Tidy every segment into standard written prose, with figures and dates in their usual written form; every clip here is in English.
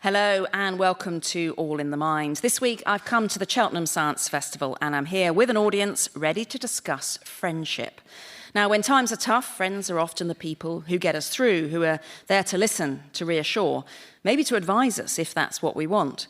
Hello and welcome to All in the Mind. This week I've come to the Cheltenham Science Festival and I'm here with an audience ready to discuss friendship. Now, when times are tough, friends are often the people who get us through, who are there to listen, to reassure, maybe to advise us if that's what we want.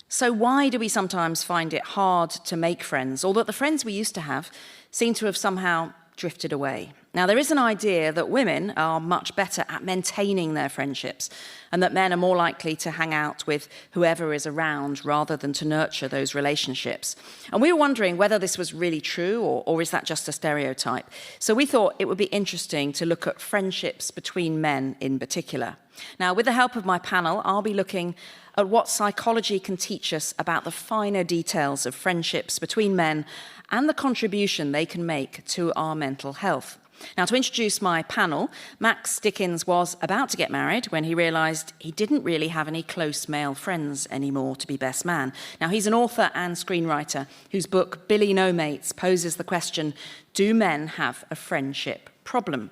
So why do we sometimes find it hard to make friends, or that the friends we used to have seem to have somehow drifted away? Now, there is an idea that women are much better at maintaining their friendships and that men are more likely to hang out with whoever is around rather than to nurture those relationships. And we were wondering whether this was really true or is that just a stereotype? So we thought it would be interesting to look at friendships between men in particular. Now, with the help of my panel, I'll be looking at what psychology can teach us about the finer details of friendships between men and the contribution they can make to our mental health. Now, to introduce my panel, Max Dickins was about to get married when he realised he didn't really have any close male friends anymore to be best man. Now, he's an author and screenwriter whose book, Billy No Mates, poses the question, do men have a friendship problem?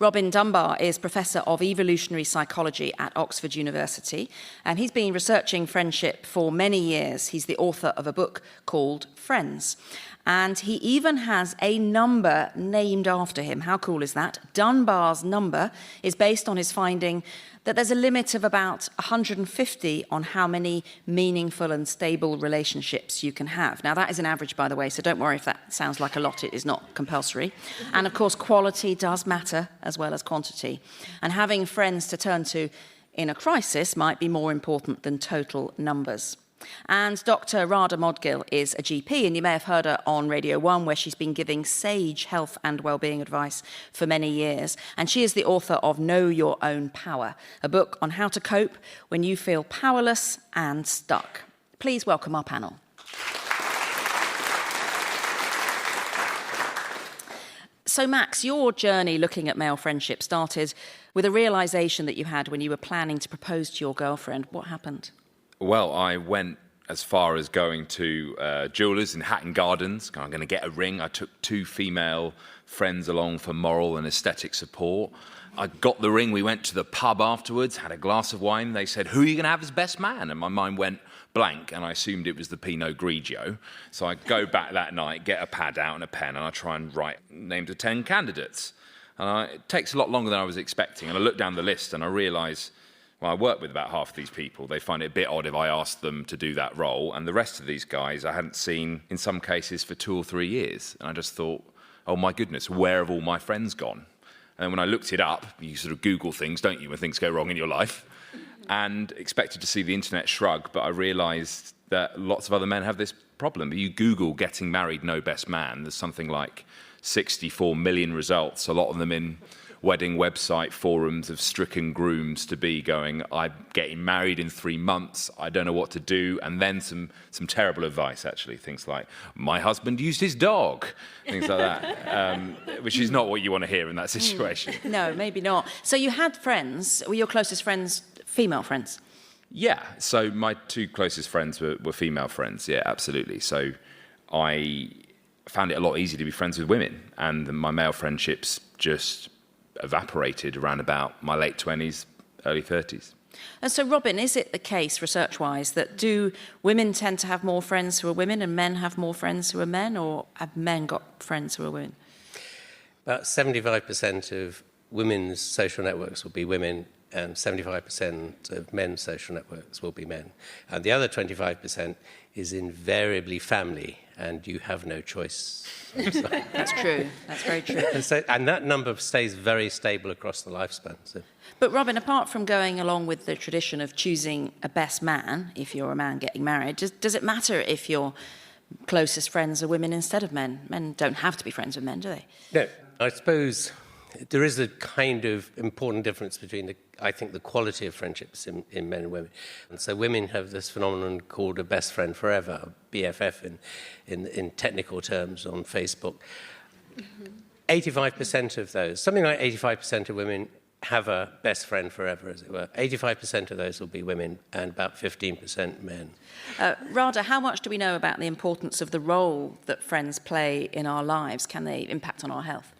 Dunbar is Professor of Evolutionary Psychology at Oxford University, and he's been researching friendship for many years. He's the author of a book called Friends. And he even has a number named after him. How cool is that? Dunbar's number is based on his finding that there's a limit of about 150 on how many meaningful and stable relationships you can have. Now, that is an average, by the way, so don't worry if that sounds like a lot. It is not compulsory. And, of course, quality does matter as well as quantity. And having friends to turn to in a crisis might be more important than total numbers. And Dr. Radha Modgil is a GP, and you may have heard her on Radio 1, where she's been giving sage health and wellbeing advice for many years. And she is the author of Know Your Own Power, a book on how to cope when you feel powerless and stuck. Please welcome our panel. So, Max, your journey looking at male friendship started with a realisation that you had when you were planning to propose to your girlfriend. What happened? Well, I went as far as going to jewellers in Hatton Gardens. I'm going to get a ring. I took 2 female friends along for moral and aesthetic support. I got the ring. We went to the pub afterwards, had a glass of wine. They said, who are you going to have as best man? And my mind went blank, and I assumed it was the Pinot Grigio. So I go back that night, get a pad out and a pen, and I try and write names of 10 candidates. And it takes a lot longer than I was expecting. And I look down the list and I realise, well, I work with about half of these people. They find it a bit odd if I ask them to do that role. And the rest of these guys I hadn't seen, in some cases, for 2 or 3 years. And I just thought, oh, my goodness, where have all my friends gone? And then when I looked it up, you sort of Google things, don't you, when things go wrong in your life? And expected to see the internet shrug, but I realised that lots of other men have this problem. You Google getting married, no best man, there's something like 64 million results, a lot of them in wedding website forums of stricken grooms to be going, I'm getting married in 3 months, I don't know what to do, and then some terrible advice, actually, things like, my husband used his dog, things like that, which is not what you want to hear in that situation. No, maybe not. So you had friends, were your closest friends female friends? Yeah, so my 2 closest friends were female friends, yeah, absolutely. So I found it a lot easier to be friends with women, and my male friendships just evaporated around about my late 20s, early 30s. And so, Robin, is it the case, research-wise, that do women tend to have more friends who are women and men have more friends who are men, or have men got friends who are women? About 75% of women's social networks will be women, and 75% of men's social networks will be men. And the other 25% is invariably family, and you have no choice. That's true. That's very true. And that number stays very stable across the lifespan. So. But Robin, apart from going along with the tradition of choosing a best man, if you're a man getting married, does it matter if your closest friends are women instead of men? Men don't have to be friends with men, do they? No, I suppose there is a kind of important difference between, I think, the quality of friendships in men and women. And so women have this phenomenon called a best friend forever, BFF in technical terms on Facebook. 85% of those, something like 85% of women have a best friend forever, as it were. 85% of those will be women and about 15% men. Radha, how much do we know about the importance of the role that friends play in our lives? Can they impact on our health?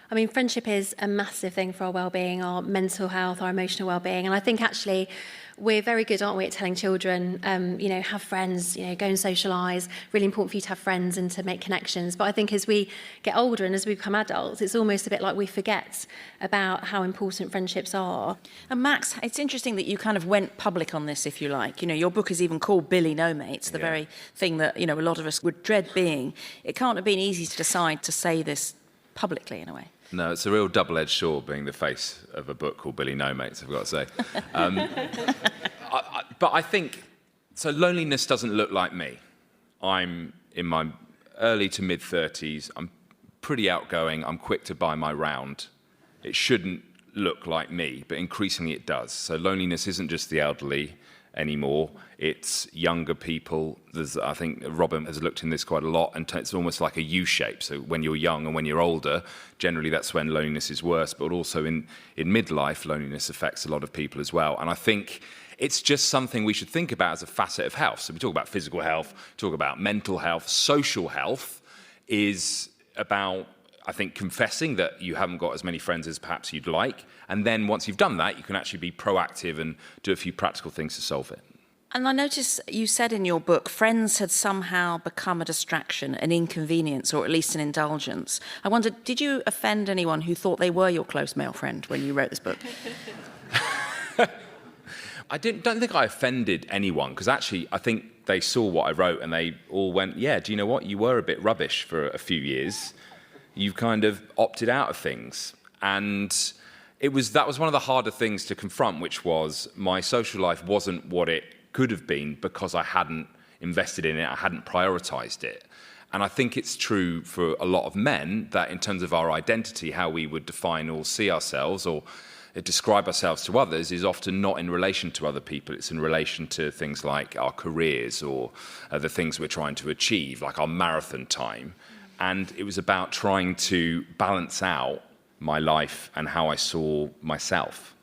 I mean, friendship is a massive thing for our well-being, our mental health, our emotional well-being. And I think actually we're very good, aren't we, at telling children, have friends, go and socialise. Really important for you to have friends and to make connections. But I think as we get older and as we become adults, it's almost a bit like we forget about how important friendships are. And Max, it's interesting that you kind of went public on this, if you like. Your book is even called Billy No Mates, the very thing that, a lot of us would dread being. It can't have been easy to decide to say this publicly, in a way. No, it's a real double-edged sword being the face of a book called Billy No Mates, I've got to say. But I think, so loneliness doesn't look like me. I'm in my early to mid-30s. I'm pretty outgoing. I'm quick to buy my round. It shouldn't look like me, but increasingly it does. So loneliness isn't just the elderly anymore. It's younger people. I think Robin has looked in this quite a lot, and it's almost like a U shape. So when you're young and when you're older, generally that's when loneliness is worse. But also in midlife, loneliness affects a lot of people as well. And I think it's just something we should think about as a facet of health. So we talk about physical health, talk about mental health. Social health is about, I think, confessing that you haven't got as many friends as perhaps you'd like. And then once you've done that, you can actually be proactive and do a few practical things to solve it. And I noticed you said in your book, friends had somehow become a distraction, an inconvenience, or at least an indulgence. I wondered, did you offend anyone who thought they were your close male friend when you wrote this book? I don't think I offended anyone, because actually I think they saw what I wrote and they all went, yeah, do you know what? You were a bit rubbish for a few years. You've kind of opted out of things. And that was one of the harder things to confront, which was my social life wasn't what it could have been because I hadn't invested in it, I hadn't prioritised it. And I think it's true for a lot of men that in terms of our identity, how we would define or see ourselves or describe ourselves to others is often not in relation to other people. It's in relation to things like our careers or the things we're trying to achieve, like our marathon time. And it was about trying to balance out my life and how I saw myself.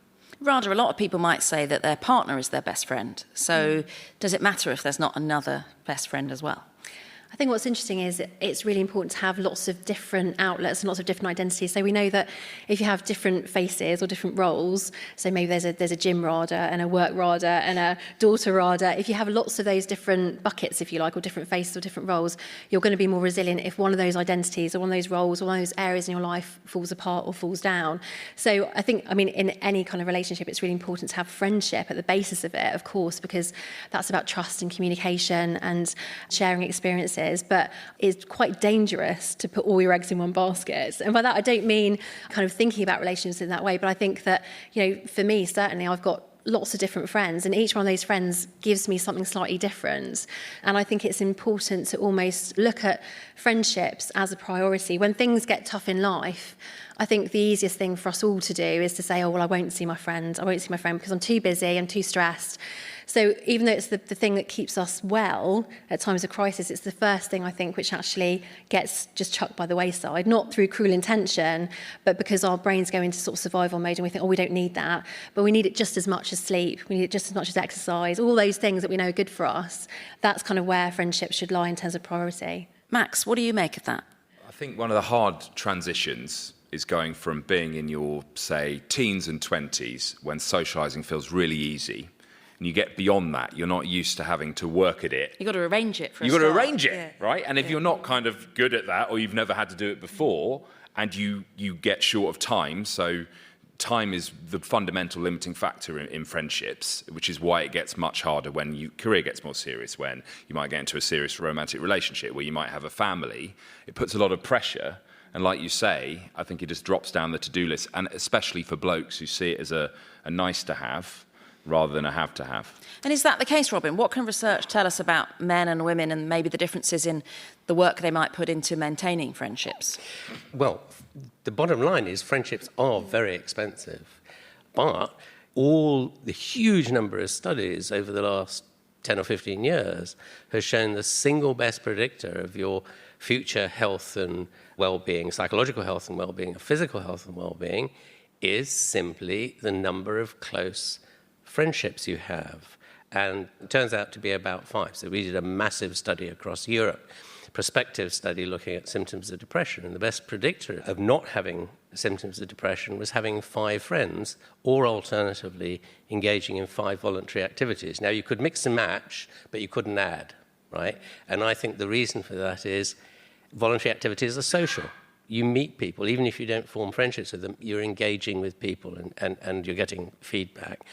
Radha, a lot of people might say that their partner is their best friend. So does it matter if there's not another best friend as well? I think what's interesting is it's really important to have lots of different outlets and lots of different identities. So we know that if you have different faces or different roles, so maybe there's a gym Radha and a work Radha and a daughter Radha, if you have lots of those different buckets, if you like, or different faces or different roles, you're going to be more resilient if one of those identities or one of those roles or one of those areas in your life falls apart or falls down. So I think, in any kind of relationship, it's really important to have friendship at the basis of it, of course, because that's about trust and communication and sharing experiences. But it's quite dangerous to put all your eggs in one basket. And by that, I don't mean kind of thinking about relationships in that way, but I think that, for me, certainly, I've got lots of different friends, and each one of those friends gives me something slightly different. And I think it's important to almost look at friendships as a priority. When things get tough in life, I think the easiest thing for us all to do is to say, oh, well, I won't see my friend because I'm too busy, I'm too stressed. So even though it's the thing that keeps us well at times of crisis, it's the first thing, I think, which actually gets just chucked by the wayside, not through cruel intention, but because our brains go into sort of survival mode and we think, oh, we don't need that. But we need it just as much as sleep. We need it just as much as exercise. All those things that we know are good for us. That's kind of where friendships should lie in terms of priority. Max, what do you make of that? I think one of the hard transitions is going from being in your, say, teens and 20s when socialising feels really easy. And you get beyond that, you're not used to having to work at it. You've got to arrange it for a You've got to start. arrange it, right? And if you're not kind of good at that, or you've never had to do it before, and you get short of time, so time is the fundamental limiting factor in friendships, which is why it gets much harder when your career gets more serious, when you might get into a serious romantic relationship, where you might have a family. It puts a lot of pressure. And like you say, I think it just drops down the to-do list, and especially for blokes who see it as a nice to have, rather than a have to have. And is that the case, Robin? What can research tell us about men and women and maybe the differences in the work they might put into maintaining friendships? Well, the bottom line is friendships are very expensive, but all the huge number of studies over the last 10 or 15 years has shown the single best predictor of your future health and well-being, psychological health and well-being, physical health and well-being, is simply the number of close friendships you have. And it turns out to be about 5. So we did a massive study across Europe. prospective study looking at symptoms of depression, and the best predictor of not having symptoms of depression was having 5 friends, or alternatively engaging in 5 voluntary activities. Now, you could mix and match, but you couldn't add, right? And I think the reason for that is voluntary activities are social. You meet people, even if you don't form friendships with them, you're engaging with people and you're getting feedback.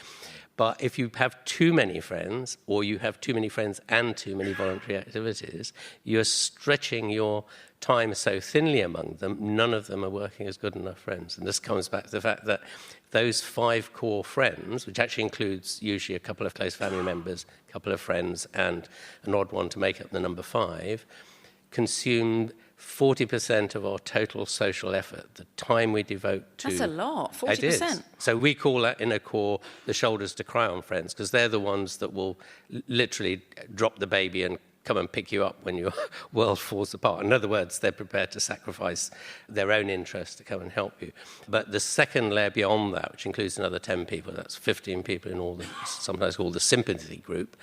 But if you have too many friends, or you have too many friends and too many voluntary activities, you're stretching your time so thinly among them, none of them are working as good enough friends. And this comes back to the fact that those 5 core friends, which actually includes usually a couple of close family members, a couple of friends, and an odd one to make up the number 5, consume 40% of our total social effort, the time we devote to... That's a lot, 40%. It is. So we call that in a core the shoulders to cry on friends, because they're the ones that will literally drop the baby and come and pick you up when your world falls apart. In other words, they're prepared to sacrifice their own interest to come and help you. But the second layer beyond that, which includes another 10 people, that's 15 people in all the, sometimes called the sympathy group,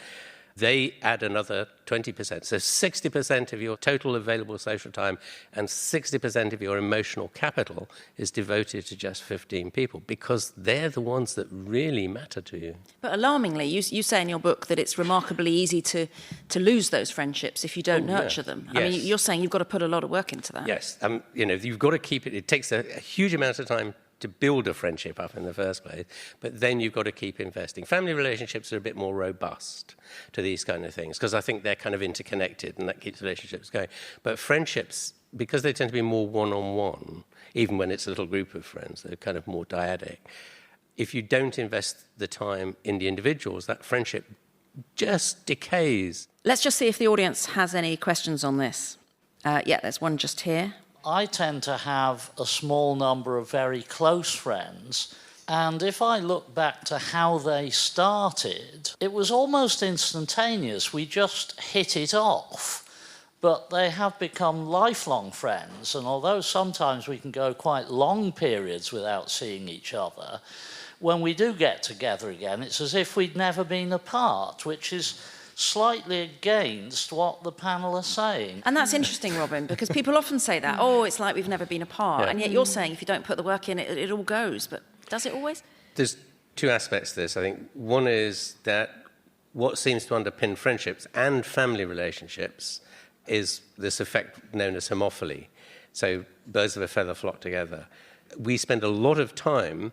they add another 20%. So 60% of your total available social time and 60% of your emotional capital is devoted to just 15 people, because they're the ones that really matter to you. But alarmingly, you say in your book that it's remarkably easy to lose those friendships if you don't nurture them. Yes. I mean, you're saying you've got to put a lot of work into that. Yes. You've got to keep it. It takes a huge amount of time to build a friendship up in the first place, but then you've got to keep investing. Family relationships are a bit more robust to these kind of things, because I think they're kind of interconnected, and that keeps relationships going. But friendships, because they tend to be more one-on-one, even when it's a little group of friends, they're kind of more dyadic. If you don't invest the time in the individuals, that friendship just decays. Let's just see if the audience has any questions on this. Yeah, there's one just here. I tend to have a small number of very close friends, and if I look back to how they started, it was almost instantaneous. We just hit it off. But they have become lifelong friends, and although sometimes we can go quite long periods without seeing each other, when we do get together again, it's as if we'd never been apart, which is slightly against what the panel are saying. And that's interesting, Robin, because people often say that, oh, it's like we've never been apart, and yet you're saying if you don't put the work in, it all goes. But does it always? There's 2 aspects to this, I think. One is that what seems to underpin friendships and family relationships is this effect known as homophily. So birds of a feather flock together. We spend a lot of time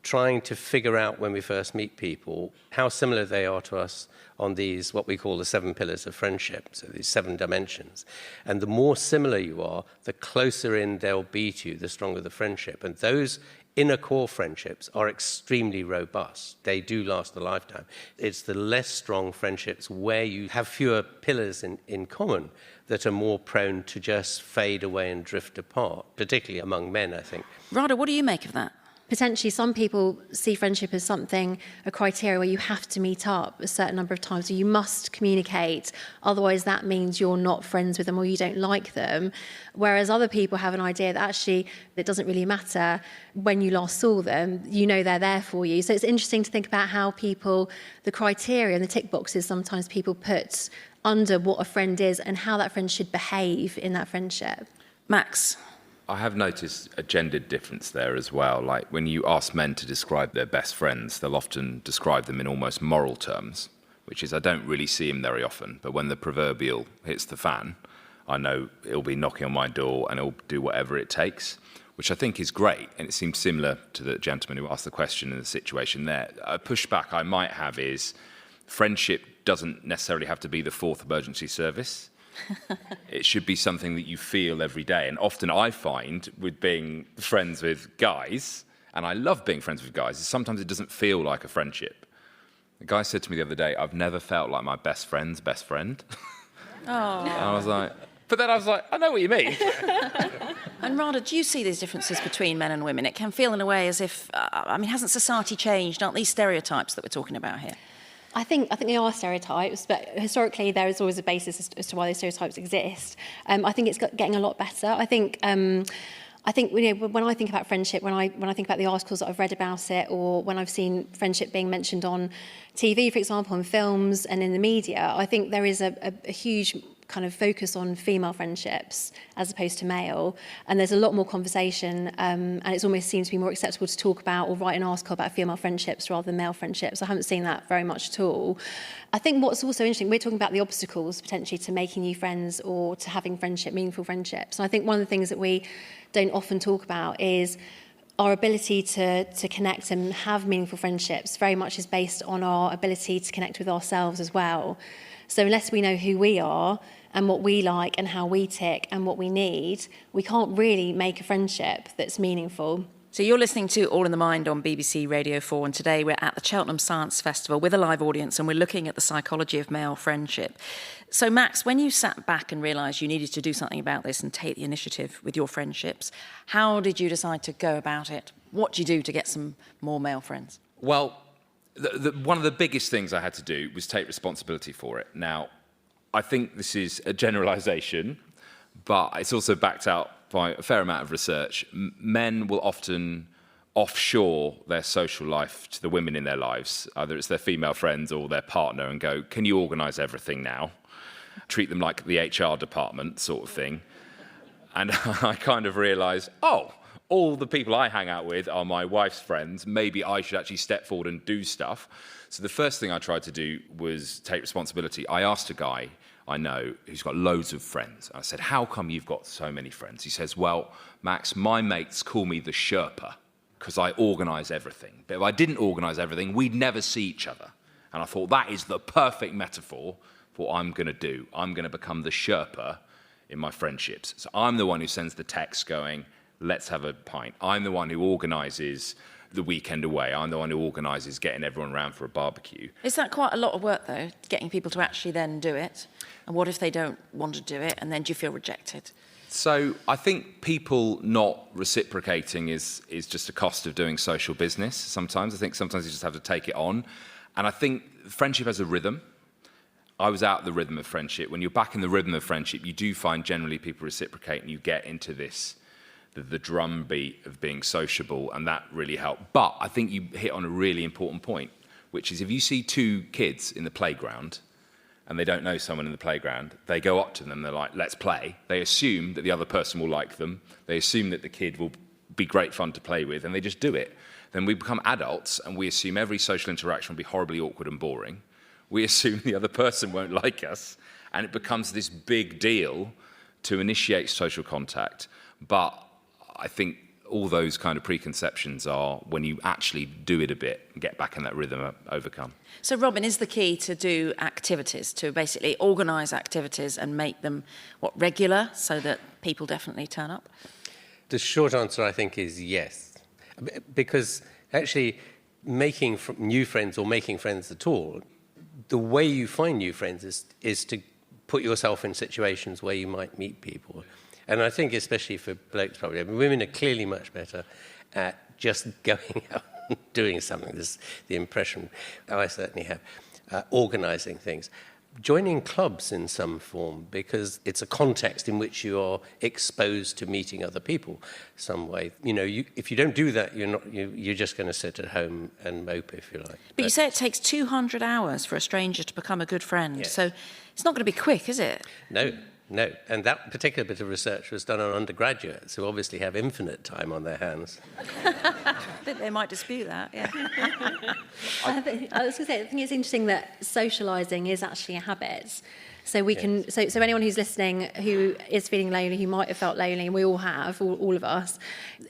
trying to figure out when we first meet people how similar they are to us on these, what we call the 7 pillars of friendship, so these 7 dimensions. And the more similar you are, the closer in they'll be to you, the stronger the friendship. And those inner core friendships are extremely robust. They do last a lifetime. It's the less strong friendships where you have fewer pillars in common that are more prone to just fade away and drift apart, particularly among men, I think. Radha, what do you make of that? Potentially, some people see friendship as something, a criteria where you have to meet up a certain number of times, or you must communicate. Otherwise, that means you're not friends with them or you don't like them. Whereas other people have an idea that actually it doesn't really matter when you last saw them. You know they're there for you. So it's interesting to think about how people, the criteria and the tick boxes sometimes people put under what a friend is and how that friend should behave in that friendship. Max? I have noticed a gendered difference there as well. Like when you ask men to describe their best friends, they'll often describe them in almost moral terms, which is I don't really see him very often. But when the proverbial hits the fan, I know he'll be knocking on my door and he'll do whatever it takes, which I think is great. And it seems similar to the gentleman who asked the question in the situation there. A pushback I might have is friendship doesn't necessarily have to be the 4th emergency service. It should be something that you feel every day. And often I find with being friends with guys, and I love being friends with guys, is sometimes it doesn't feel like a friendship. The guy said to me the other day, I've never felt like my best friend's best friend. Oh. And I was like, I know what you mean. And Radha, do you see these differences between men and women? It can feel in a way as if, hasn't society changed? Aren't these stereotypes that we're talking about here? I think they are stereotypes, but historically there is always a basis as to why those stereotypes exist. I think it's getting a lot better. I think when I think about friendship, when I think about the articles that I've read about it, or when I've seen friendship being mentioned on TV, for example, in films and in the media, I think there is a huge kind of focus on female friendships as opposed to male, and there's a lot more conversation, and it almost seems to be more acceptable to talk about or write an article about female friendships rather than male friendships. I haven't seen that very much at all. I think what's also interesting, we're talking about the obstacles potentially to making new friends or to having meaningful friendships. And I think one of the things that we don't often talk about is our ability to connect and have meaningful friendships very much is based on our ability to connect with ourselves as well. So unless we know who we are and what we like and how we tick and what we need, we can't really make a friendship that's meaningful. So you're listening to All in the Mind on BBC Radio 4, and today we're at the Cheltenham Science Festival with a live audience, and we're looking at the psychology of male friendship. So Max, when you sat back and realised you needed to do something about this and take the initiative with your friendships, how did you decide to go about it? What do you do to get some more male friends? Well, one of the biggest things I had to do was take responsibility for it. Now, I think this is a generalisation, but it's also backed out by a fair amount of research. Men will often offshore their social life to the women in their lives, either it's their female friends or their partner, and go, can you organise everything now? Treat them like the HR department sort of thing. And I kind of realised, all the people I hang out with are my wife's friends. Maybe I should actually step forward and do stuff. So the first thing I tried to do was take responsibility. I asked a guy I know who's got loads of friends. I said, how come you've got so many friends? He says, well, Max, my mates call me the Sherpa because I organise everything. But if I didn't organise everything, we'd never see each other. And I thought that is the perfect metaphor for what I'm going to do. I'm going to become the Sherpa in my friendships. So I'm the one who sends the text going, let's have a pint. I'm the one who organises the weekend away. I'm the one who organises getting everyone round for a barbecue. Is that quite a lot of work, though, getting people to actually then do it? And what if they don't want to do it, and then do you feel rejected? So I think people not reciprocating is just a cost of doing social business sometimes. I think sometimes you just have to take it on. And I think friendship has a rhythm. I was out the rhythm of friendship. When you're back in the rhythm of friendship, you do find generally people reciprocate and you get into this, the drumbeat of being sociable, and that really helped. But I think you hit on a really important point, which is if you see two kids in the playground and they don't know someone in the playground, they go up to them, they're like, let's play. They assume that the other person will like them. They assume that the kid will be great fun to play with, and they just do it. Then we become adults and we assume every social interaction will be horribly awkward and boring. We assume the other person won't like us, and it becomes this big deal to initiate social contact. But I think all those kind of preconceptions are, when you actually do it a bit and get back in that rhythm, overcome. So, Robin, is the key to do activities, to basically organise activities and make them, regular, so that people definitely turn up? The short answer, I think, is yes. Because actually making new friends or making friends at all, the way you find new friends is to put yourself in situations where you might meet people. And I think especially for blokes probably, women are clearly much better at just going out and doing something. This is the impression I certainly have, organising things. Joining clubs in some form, because it's a context in which you are exposed to meeting other people some way. If you don't do that, you're just going to sit at home and mope, if you like. But you say it takes 200 hours for a stranger to become a good friend. Yes. So it's not going to be quick, is it? No, and that particular bit of research was done on undergraduates who obviously have infinite time on their hands. I think they might dispute that, yeah. I was going to say, I think it's interesting that socialising is actually a habit. So we can, so anyone who's listening who is feeling lonely, who might have felt lonely, and we all have, all of us,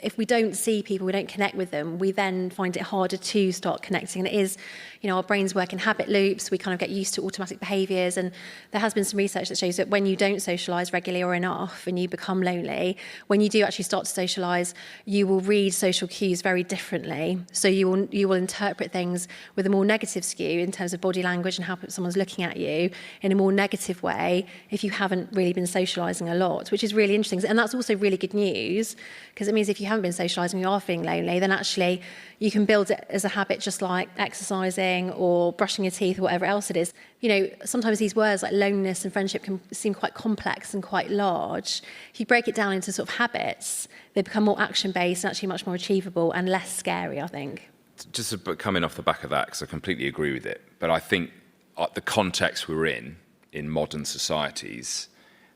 if we don't see people, we don't connect with them, we then find it harder to start connecting. And it is, our brains work in habit loops, we kind of get used to automatic behaviours, and there has been some research that shows that when you don't socialise regularly or enough and you become lonely, when you do actually start to socialise, you will read social cues very differently. So you will interpret things with a more negative skew in terms of body language and how someone's looking at you in a more negative way if you haven't really been socialising a lot, which is really interesting. And that's also really good news, because it means if you haven't been socialising, you are feeling lonely, then actually you can build it as a habit, just like exercising or brushing your teeth or whatever else it is. Sometimes these words like loneliness and friendship can seem quite complex and quite large. If you break it down into sort of habits, they become more action-based and actually much more achievable and less scary, I think. Just coming off the back of that, because I completely agree with it, but I think the context we're in in modern societies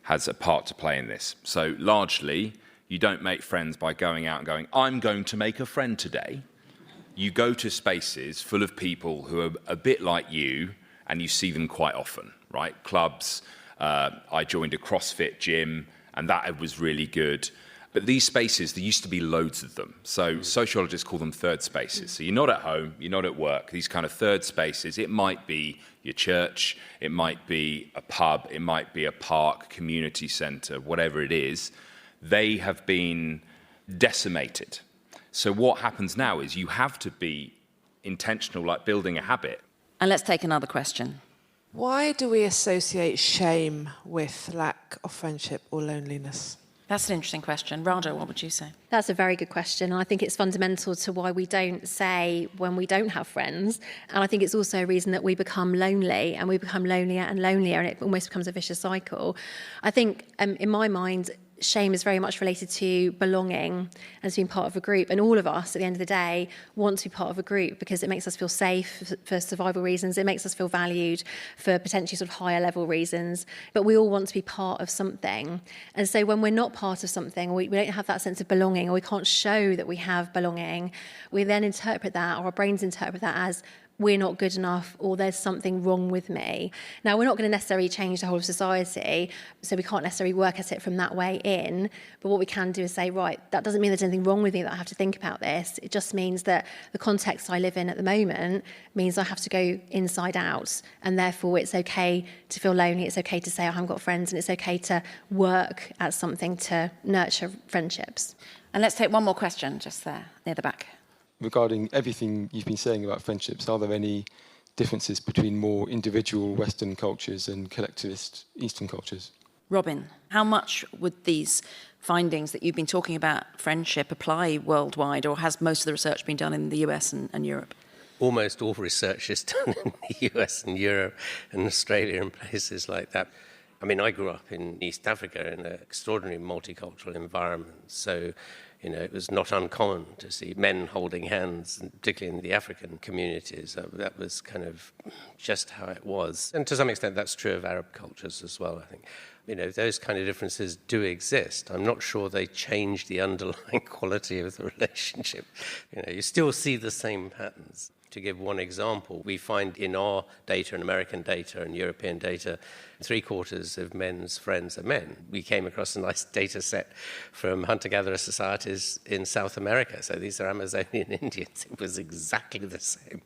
has a part to play in this. So largely, you don't make friends by going out and going, I'm going to make a friend today. You go to spaces full of people who are a bit like you, and you see them quite often, right? Clubs, I joined a CrossFit gym, and that was really good. But these spaces, there used to be loads of them. So sociologists call them third spaces. So you're not at home, you're not at work. These kind of third spaces, it might be your church, it might be a pub, it might be a park, community centre, whatever it is. They have been decimated. So what happens now is you have to be intentional, like building a habit. And let's take another question. Why do we associate shame with lack of friendship or loneliness? That's an interesting question. Radha, what would you say? That's a very good question. And I think it's fundamental to why we don't say when we don't have friends. And I think it's also a reason that we become lonely, and we become lonelier and lonelier, and it almost becomes a vicious cycle. I think, in my mind, shame is very much related to belonging and to being part of a group. And all of us, at the end of the day, want to be part of a group because it makes us feel safe for survival reasons. It makes us feel valued for potentially sort of higher level reasons. But we all want to be part of something. And so when we're not part of something, we don't have that sense of belonging, or we can't show that we have belonging, we then interpret that, or our brains interpret that as we're not good enough, or there's something wrong with me. Now, we're not going to necessarily change the whole of society, so we can't necessarily work at it from that way in, but what we can do is say, right, that doesn't mean there's anything wrong with me that I have to think about this. It just means that the context I live in at the moment means I have to go inside out, and therefore it's okay to feel lonely, it's okay to say I haven't got friends, and it's okay to work at something to nurture friendships. And let's take one more question just there, near the back. Regarding everything you've been saying about friendships, are there any differences between more individual Western cultures and collectivist Eastern cultures? Robin, how much would these findings that you've been talking about friendship apply worldwide, or has most of the research been done in the US and Europe? Almost all research is done in the US and Europe and Australia and places like that. I mean, I grew up in East Africa in an extraordinary multicultural environment, so it was not uncommon to see men holding hands, and particularly in the African communities. That was kind of just how it was. And to some extent, that's true of Arab cultures as well, I think. Those kind of differences do exist. I'm not sure they change the underlying quality of the relationship. You still see the same patterns. To give one example, we find in our data, and American data and European data, 3/4 of men's friends are men. We came across a nice data set from hunter-gatherer societies in South America. So these are Amazonian Indians. It was exactly the same.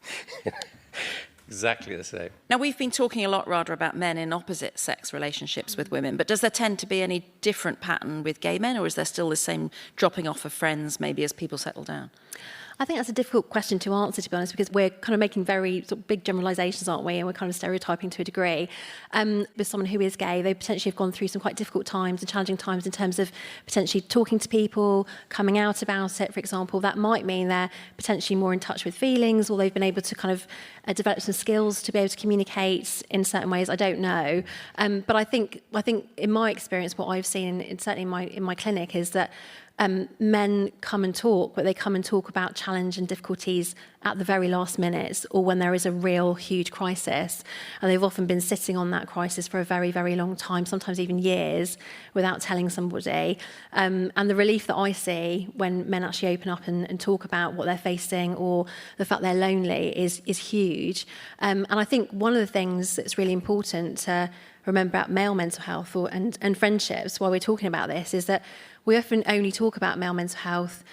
Exactly the same. Now, we've been talking a lot, Radha, about men in opposite sex relationships with women, but does there tend to be any different pattern with gay men, or is there still the same dropping off of friends maybe as people settle down? I think that's a difficult question to answer, to be honest, because we're kind of making very sort of big generalisations, aren't we? And we're kind of stereotyping to a degree. With someone who is gay, they potentially have gone through some quite difficult times and challenging times in terms of potentially talking to people, coming out about it, for example. That might mean they're potentially more in touch with feelings, or they've been able to kind of develop some skills to be able to communicate in certain ways. I don't know. But I think in my experience, what I've seen, certainly in my clinic, is that men come and talk, but they come and talk about challenge and difficulties at the very last minute, or when there is a real huge crisis. And they've often been sitting on that crisis for a very, very long time, sometimes even years, without telling somebody. And the relief that I see when men actually open up and talk about what they're facing, or the fact they're lonely, is huge. And I think one of the things that's really important to remember about male mental health and friendships while we're talking about this is that we often only talk about male mental health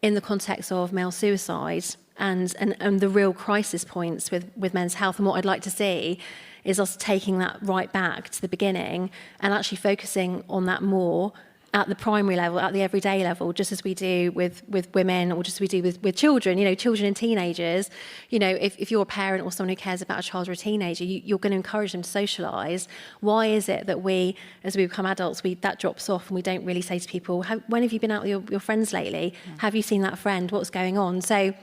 in the context of male suicide and the real crisis points with men's health. And what I'd like to see is us taking that right back to the beginning and actually focusing on that more at the primary level, at the everyday level, just as we do with women, or just as we do with children, children and teenagers. If you're a parent or someone who cares about a child or a teenager, you're going to encourage them to socialise. Why is it that we, as we become adults, that drops off and we don't really say to people, when have you been out with your friends lately? Have you seen that friend? What's going on? So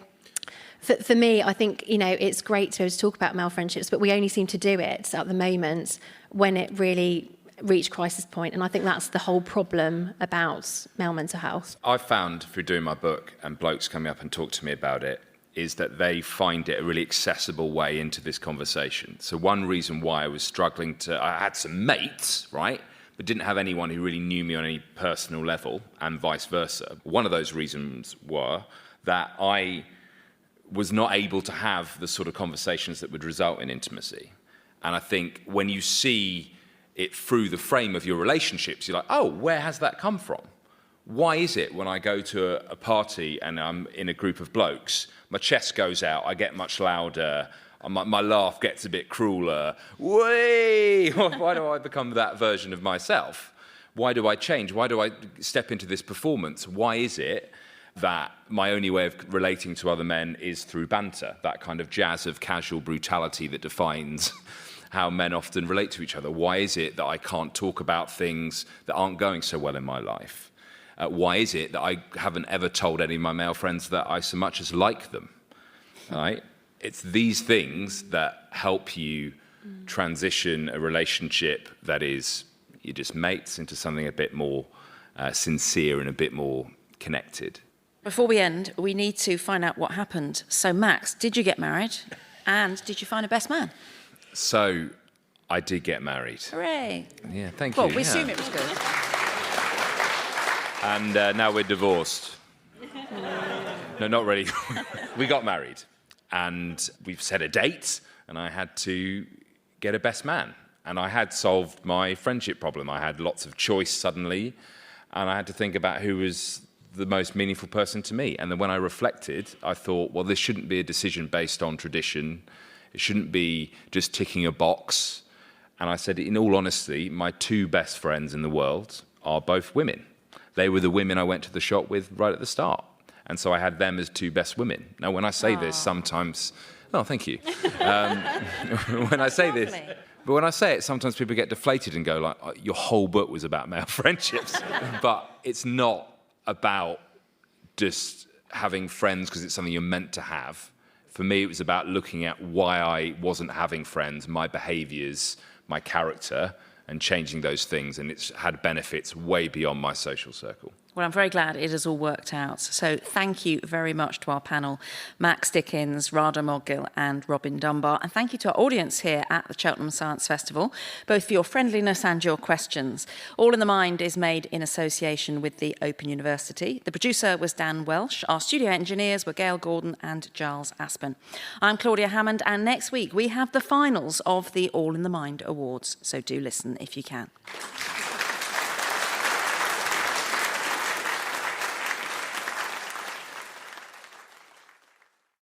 for me, I think, it's great to be able to talk about male friendships, but we only seem to do it at the moment when it really reach crisis point, and I think that's the whole problem about male mental health. I've found through doing my book and blokes coming up and talk to me about it, is that they find it a really accessible way into this conversation. So one reason why I was struggling I had some mates, right, but didn't have anyone who really knew me on any personal level, and vice versa. One of those reasons were that I was not able to have the sort of conversations that would result in intimacy. And I think when you see it through the frame of your relationships, you're like, oh, where has that come from? Why is it when I go to a party and I'm in a group of blokes, my chest goes out, I get much louder, my laugh gets a bit crueler. Whee! Why do I become that version of myself? Why do I change? Why do I step into this performance? Why is it that my only way of relating to other men is through banter, that kind of jazz of casual brutality that defines how men often relate to each other? Why is it that I can't talk about things that aren't going so well in my life? Why is it that I haven't ever told any of my male friends that I so much as like them? Right? It's these things that help you transition a relationship that is, you're just mates, into something a bit more sincere and a bit more connected. Before we end, we need to find out what happened. So, Max, did you get married? And did you find a best man? So, I did get married. Hooray. Yeah, thank you. Well, we assume it was good. And now we're divorced. No, not really. We got married. And we've set a date, and I had to get a best man. And I had solved my friendship problem. I had lots of choice suddenly, and I had to think about who was the most meaningful person to me. And then when I reflected, I thought, well, this shouldn't be a decision based on tradition. It shouldn't be just ticking a box. And I said, in all honesty, my two best friends in the world are both women. They were the women I went to the shop with right at the start. And so I had them as two best women. Now, when I say this, sometimes... Oh, thank you. When I say this... But when I say it, sometimes people get deflated and go like, oh, your whole book was about male friendships. But it's not about just having friends because it's something you're meant to have. For me, it was about looking at why I wasn't having friends, my behaviours, my character, and changing those things. And it's had benefits way beyond my social circle. Well, I'm very glad it has all worked out. So thank you very much to our panel, Max Dickins, Radha Modgil and Robin Dunbar. And thank you to our audience here at the Cheltenham Science Festival, both for your friendliness and your questions. All in the Mind is made in association with the Open University. The producer was Dan Welsh. Our studio engineers were Gail Gordon and Giles Aspen. I'm Claudia Hammond, and next week we have the finals of the All in the Mind Awards. So do listen if you can.